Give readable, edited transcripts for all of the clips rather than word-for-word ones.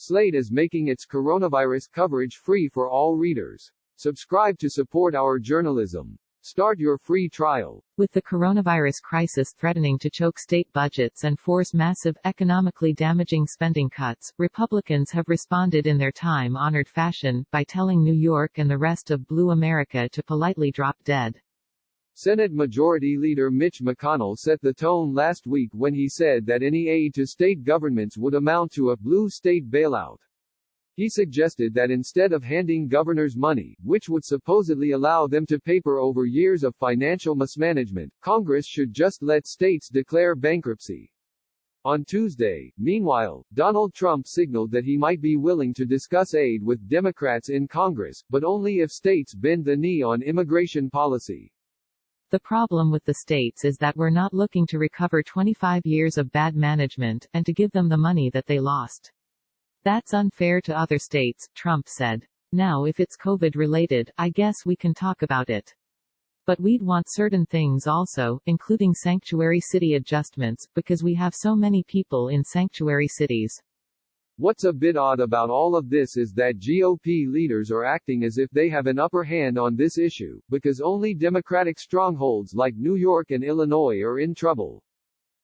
Slate is making its coronavirus coverage free for all readers. Subscribe to support our journalism. Start your free trial. With the coronavirus crisis threatening to choke state budgets and force massive, economically damaging spending cuts, Republicans have responded in their time-honored fashion, by telling New York and the rest of Blue America to politely drop dead. Senate Majority Leader Mitch McConnell set the tone last week when he said that any aid to state governments would amount to a blue state bailout. He suggested that instead of handing governors money, which would supposedly allow them to paper over years of financial mismanagement, Congress should just let states declare bankruptcy. On Tuesday, meanwhile, Donald Trump signaled that he might be willing to discuss aid with Democrats in Congress, but only if states bend the knee on immigration policy. The problem with the states is that we're not looking to recover 25 years of bad management, and to give them the money that they lost. That's unfair to other states, Trump said. Now if it's COVID-related, I guess we can talk about it. But we'd want certain things also, including sanctuary city adjustments, because we have so many people in sanctuary cities. What's a bit odd about all of this is that GOP leaders are acting as if they have an upper hand on this issue, because only Democratic strongholds like New York and Illinois are in trouble.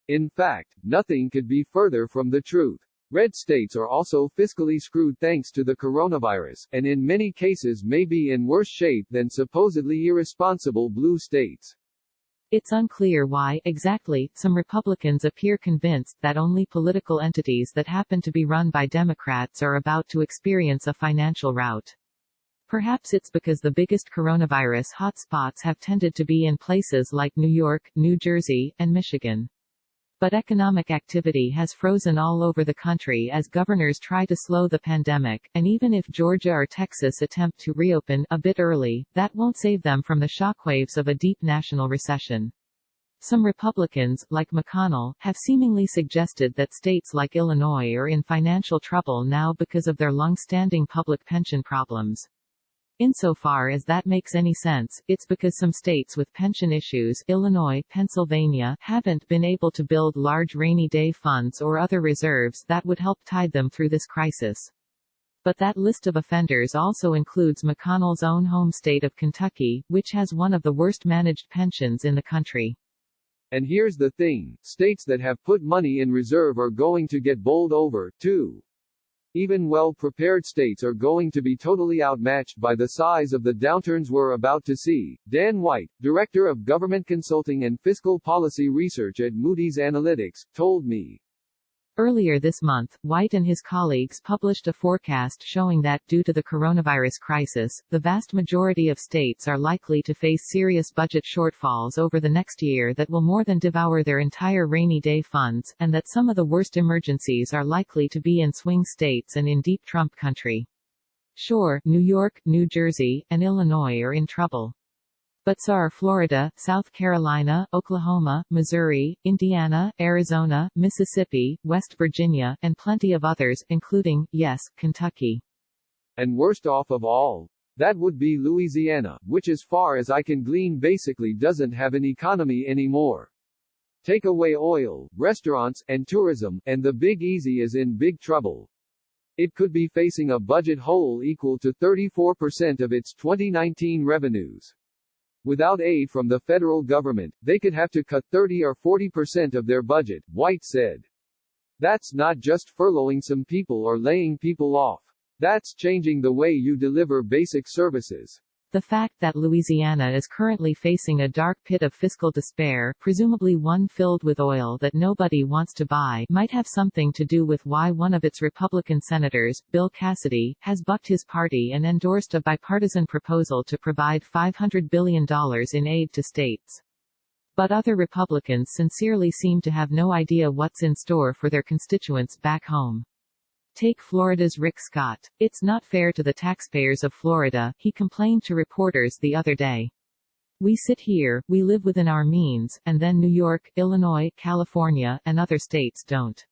In fact, nothing could be further from the truth. Red states are also fiscally screwed thanks to the coronavirus, and in many cases may be in worse shape than supposedly irresponsible blue states. It's unclear why, exactly, some Republicans appear convinced that only political entities that happen to be run by Democrats are about to experience a financial rout. Perhaps it's because the biggest coronavirus hotspots have tended to be in places like New York, New Jersey, and Michigan. But economic activity has frozen all over the country as governors try to slow the pandemic, and even if Georgia or Texas attempt to reopen a bit early, that won't save them from the shockwaves of a deep national recession. Some Republicans, like McConnell, have seemingly suggested that states like Illinois are in financial trouble now because of their long-standing public pension problems. Insofar as that makes any sense, it's because some states with pension issues, Illinois, Pennsylvania, haven't been able to build large rainy day funds or other reserves that would help tide them through this crisis. But that list of offenders also includes McConnell's own home state of Kentucky, which has one of the worst managed pensions in the country. And here's the thing, states that have put money in reserve are going to get bowled over, too. Even well-prepared states are going to be totally outmatched by the size of the downturns we're about to see. Dan White, Director of Government Consulting and Fiscal Policy Research at Moody's Analytics, told me. Earlier this month, White and his colleagues published a forecast showing that, due to the coronavirus crisis, the vast majority of states are likely to face serious budget shortfalls over the next year that will more than devour their entire rainy day funds, and that some of the worst emergencies are likely to be in swing states and in deep Trump country. Sure, New York, New Jersey, and Illinois are in trouble. But so are Florida, South Carolina, Oklahoma, Missouri, Indiana, Arizona, Mississippi, West Virginia, and plenty of others, including, yes, Kentucky. And worst off of all, that would be Louisiana, which as far as I can glean basically doesn't have an economy anymore. Take away oil, restaurants, and tourism, and the Big Easy is in big trouble. It could be facing a budget hole equal to 34% of its 2019 revenues. Without aid from the federal government, they could have to cut 30 or 40% of their budget, White said. That's not just furloughing some people or laying people off. That's changing the way you deliver basic services. The fact that Louisiana is currently facing a dark pit of fiscal despair, presumably one filled with oil that nobody wants to buy, might have something to do with why one of its Republican senators, Bill Cassidy, has bucked his party and endorsed a bipartisan proposal to provide $500 billion in aid to states. But other Republicans sincerely seem to have no idea what's in store for their constituents back home. Take Florida's Rick Scott. It's not fair to the taxpayers of Florida, he complained to reporters the other day. We sit here, we live within our means, and then New York, Illinois, California, and other states don't.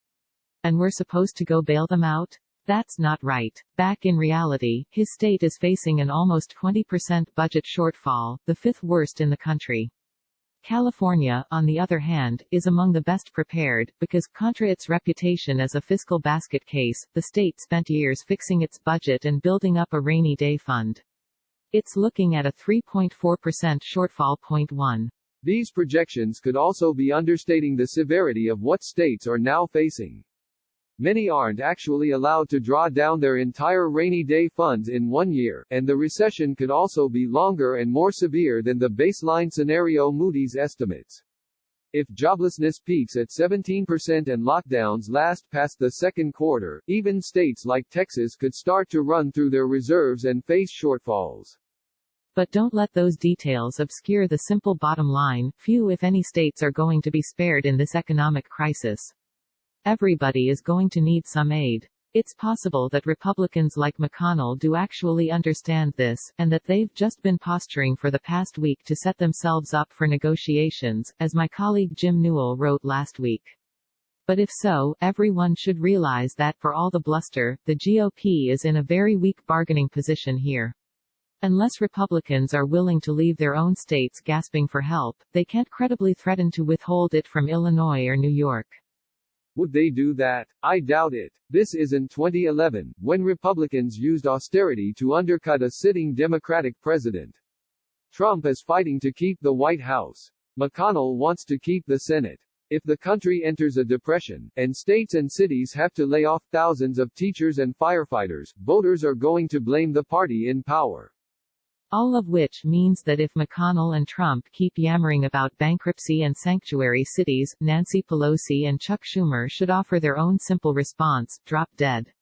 And we're supposed to go bail them out? That's not right. Back in reality, his state is facing an almost 20% budget shortfall, the fifth worst in the country. California, on the other hand, is among the best prepared, because, contra its reputation as a fiscal basket case, the state spent years fixing its budget and building up a rainy day fund. It's looking at a 3.4% shortfall. 1. These projections could also be understating the severity of what states are now facing. Many aren't actually allowed to draw down their entire rainy day funds in 1 year, and the recession could also be longer and more severe than the baseline scenario Moody's estimates. If joblessness peaks at 17% and lockdowns last past the second quarter, even states like Texas could start to run through their reserves and face shortfalls. But don't let those details obscure the simple bottom line: few if any states are going to be spared in this economic crisis. Everybody is going to need some aid. It's possible that Republicans like McConnell do actually understand this, and that they've just been posturing for the past week to set themselves up for negotiations, as my colleague Jim Newell wrote last week. But if so, everyone should realize that, for all the bluster, the GOP is in a very weak bargaining position here. Unless Republicans are willing to leave their own states gasping for help, they can't credibly threaten to withhold it from Illinois or New York. Would they do that? I doubt it. This isn't 2011, when Republicans used austerity to undercut a sitting Democratic president. Trump is fighting to keep the White House. McConnell wants to keep the Senate. If the country enters a depression, and states and cities have to lay off thousands of teachers and firefighters, voters are going to blame the party in power. All of which means that if McConnell and Trump keep yammering about bankruptcy and sanctuary cities, Nancy Pelosi and Chuck Schumer should offer their own simple response: drop dead.